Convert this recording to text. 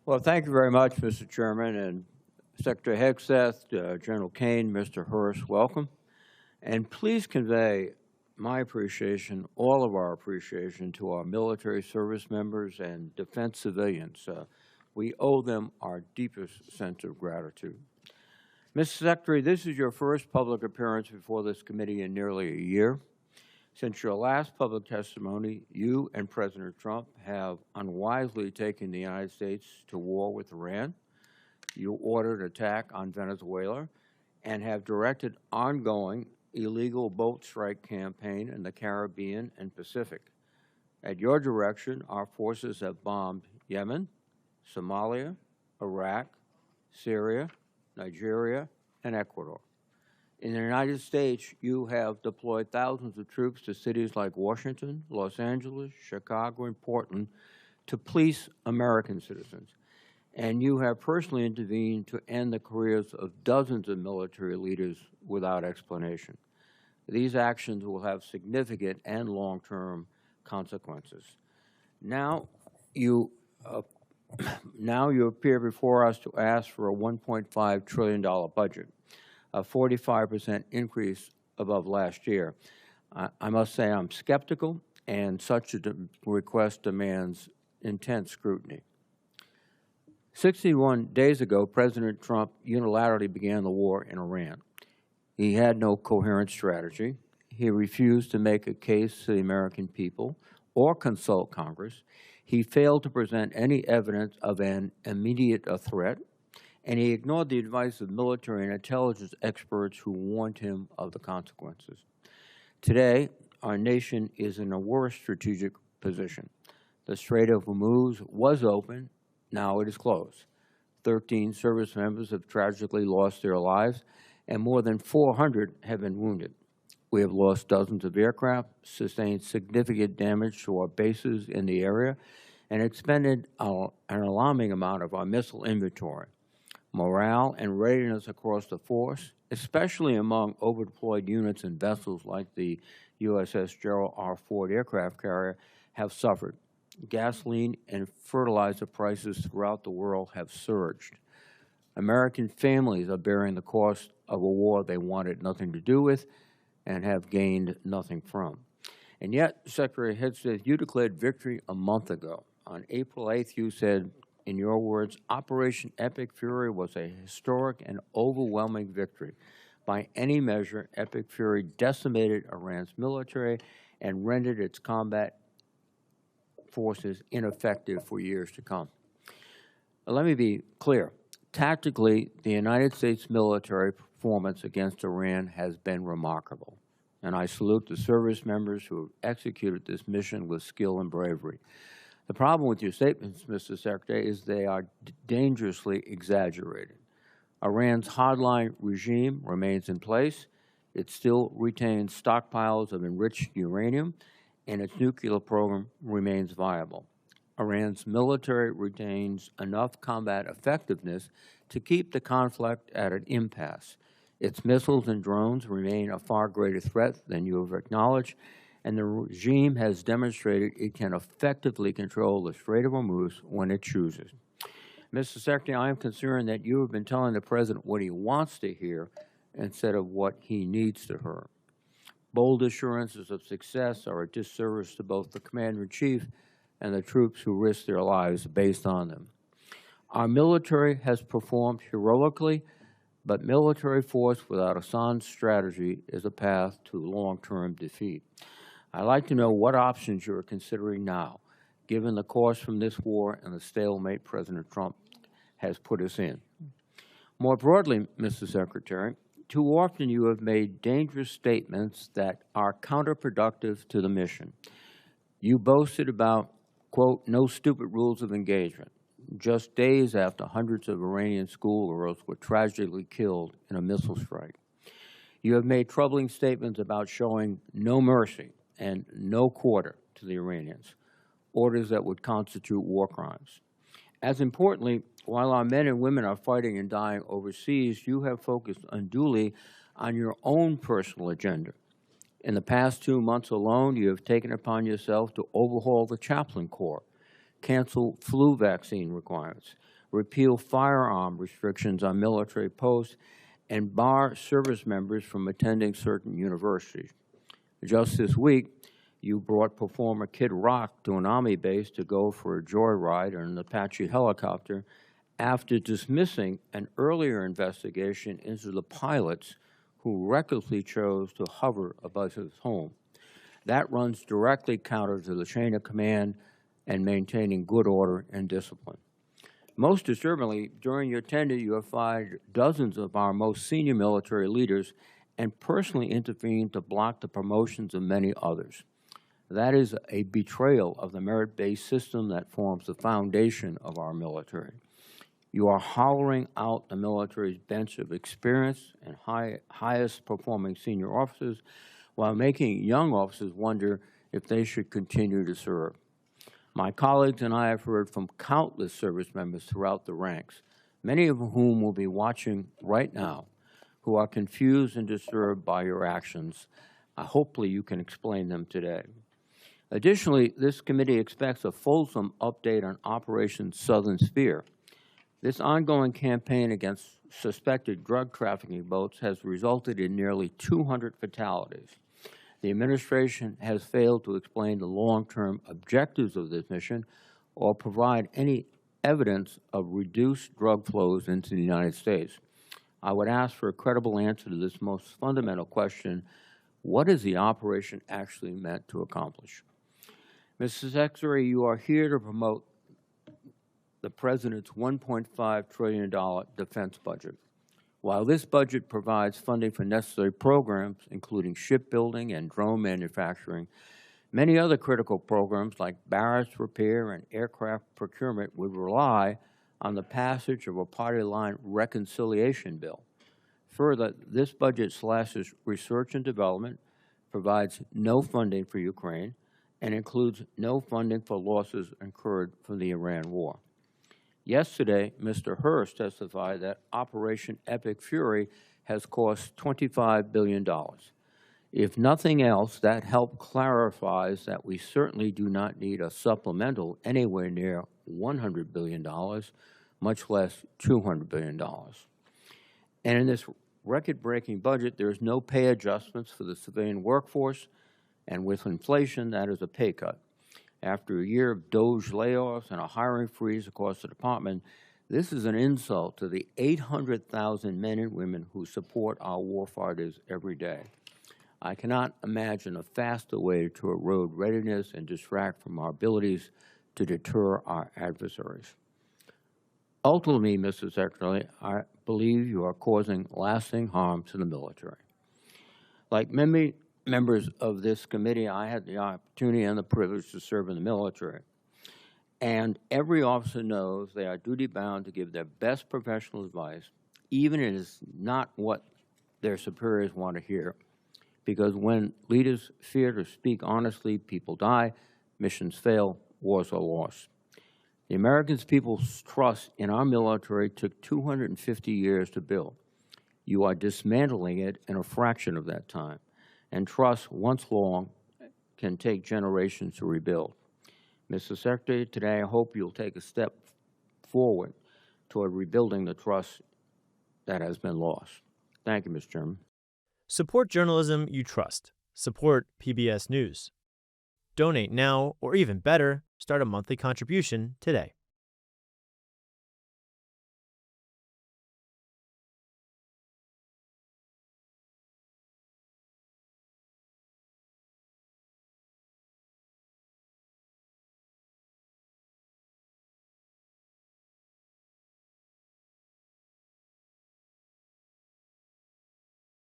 Well, thank you very much, Mr. Chairman, and Secretary Hegseth, General Caine, Mr. Hurst, welcome. And please convey my appreciation, all of our appreciation, to our military service members and defense civilians. We owe them our deepest sense of gratitude. Mr. Secretary, this is your first public appearance before this committee in nearly a year. Since your last public testimony, you and President Trump have unwisely taken the United States to war with Iran. You ordered attack on Venezuela and have directed ongoing illegal boat strike campaign in the Caribbean and Pacific. At your direction, our forces have bombed Yemen, Somalia, Iraq, Syria, Nigeria, and Ecuador. In the United States, you have deployed thousands of troops to cities like Washington, Los Angeles, Chicago, and Portland to police American citizens. And you have personally intervened to end the careers of dozens of military leaders without explanation. These actions will have significant and long-term consequences. Now you appear before us to ask for a $1.5 trillion budget, a 45% increase above last year. I must say I'm skeptical, and such a request demands intense scrutiny. 61 days ago, President Trump unilaterally began the war in Iran. He had no coherent strategy. He refused to make a case to the American people or consult Congress. He failed to present any evidence of an immediate threat, and he ignored the advice of military and intelligence experts who warned him of the consequences. Today, our nation is in a worse strategic position. The Strait of Hormuz was open. Now it is closed. 13 service members have tragically lost their lives, and more than 400 have been wounded. We have lost dozens of aircraft, sustained significant damage to our bases in the area, and expended an alarming amount of our missile inventory. Morale and readiness across the force, especially among overdeployed units and vessels like the USS Gerald R. Ford aircraft carrier, have suffered. Gasoline and fertilizer prices throughout the world have surged. American families are bearing the cost of a war they wanted nothing to do with and have gained nothing from. And yet, Secretary Hegseth, you declared victory a month ago. On April 8th, you said, in your words, Operation Epic Fury was a historic and overwhelming victory. By any measure, Epic Fury decimated Iran's military and rendered its combat forces ineffective for years to come. Let me be clear. Tactically, the United States military performance against Iran has been remarkable, and I salute the service members who have executed this mission with skill and bravery. The problem with your statements, Mr. Secretary, is they are dangerously exaggerated. Iran's hardline regime remains in place. It still retains stockpiles of enriched uranium, and its nuclear program remains viable. Iran's military retains enough combat effectiveness to keep the conflict at an impasse. Its missiles and drones remain a far greater threat than you have acknowledged, and the regime has demonstrated it can effectively control the Strait of Hormuz when it chooses. Mr. Secretary, I am concerned that you have been telling the President what he wants to hear instead of what he needs to hear. Bold assurances of success are a disservice to both the Commander-in-Chief and the troops who risk their lives based on them. Our military has performed heroically, but military force without a sound strategy is a path to long-term defeat. I'd like to know what options you are considering now, given the course from this war and the stalemate President Trump has put us in. More broadly, Mr. Secretary, too often you have made dangerous statements that are counterproductive to the mission. You boasted about, quote, no stupid rules of engagement, just days after hundreds of Iranian schoolgirls were tragically killed in a missile strike. You have made troubling statements about showing no mercy and no quarter to the Iranians, orders that would constitute war crimes. As importantly, while our men and women are fighting and dying overseas, you have focused unduly on your own personal agenda. In the past 2 months alone, you have taken upon yourself to overhaul the chaplain corps, cancel flu vaccine requirements, repeal firearm restrictions on military posts, and bar service members from attending certain universities. Just this week, you brought performer Kid Rock to an Army base to go for a joyride in an Apache helicopter after dismissing an earlier investigation into the pilots who recklessly chose to hover above his home. That runs directly counter to the chain of command and maintaining good order and discipline. Most disturbingly, during your tenure, you have fired dozens of our most senior military leaders and personally intervened to block the promotions of many others. That is a betrayal of the merit-based system that forms the foundation of our military. You are hollowing out the military's bench of experienced and highest performing senior officers while making young officers wonder if they should continue to serve. My colleagues and I have heard from countless service members throughout the ranks, many of whom will be watching right now, who are confused and disturbed by your actions. Hopefully you can explain them today. Additionally, this committee expects a fulsome update on Operation Southern Spear. This ongoing campaign against suspected drug trafficking boats has resulted in nearly 200 fatalities. The administration has failed to explain the long-term objectives of this mission or provide any evidence of reduced drug flows into the United States. I would ask for a credible answer to this most fundamental question: what is the operation actually meant to accomplish? Mr. Secretary, you are here to promote the President's $1.5 trillion defense budget. While this budget provides funding for necessary programs, including shipbuilding and drone manufacturing, many other critical programs like barracks repair and aircraft procurement would rely on the passage of a party line reconciliation bill. Further, this budget slashes research and development, provides no funding for Ukraine, and includes no funding for losses incurred from the Iran war. Yesterday, Mr. Hurst testified that Operation Epic Fury has cost $25 billion. If nothing else, that help clarifies that we certainly do not need a supplemental anywhere near $100 billion, much less $200 billion. And in this record-breaking budget, there is no pay adjustments for the civilian workforce, and with inflation, that is a pay cut. After a year of DOGE layoffs and a hiring freeze across the department, this is an insult to the 800,000 men and women who support our warfighters every day. I cannot imagine a faster way to erode readiness and distract from our abilities to deter our adversaries. Ultimately, Mr. Secretary, I believe you are causing lasting harm to the military. Like many members of this committee, I had the opportunity and the privilege to serve in the military. And every officer knows they are duty-bound to give their best professional advice, even if it is not what their superiors want to hear. Because when leaders fear to speak honestly, people die, missions fail, wars are lost. The American people's trust in our military took 250 years to build. You are dismantling it in a fraction of that time. And trust, once long, can take generations to rebuild. Mr. Secretary, today I hope you'll take a step forward toward rebuilding the trust that has been lost. Thank you, Mr. Chairman. Support journalism you trust. Support PBS News. Donate now, or even better, start a monthly contribution today.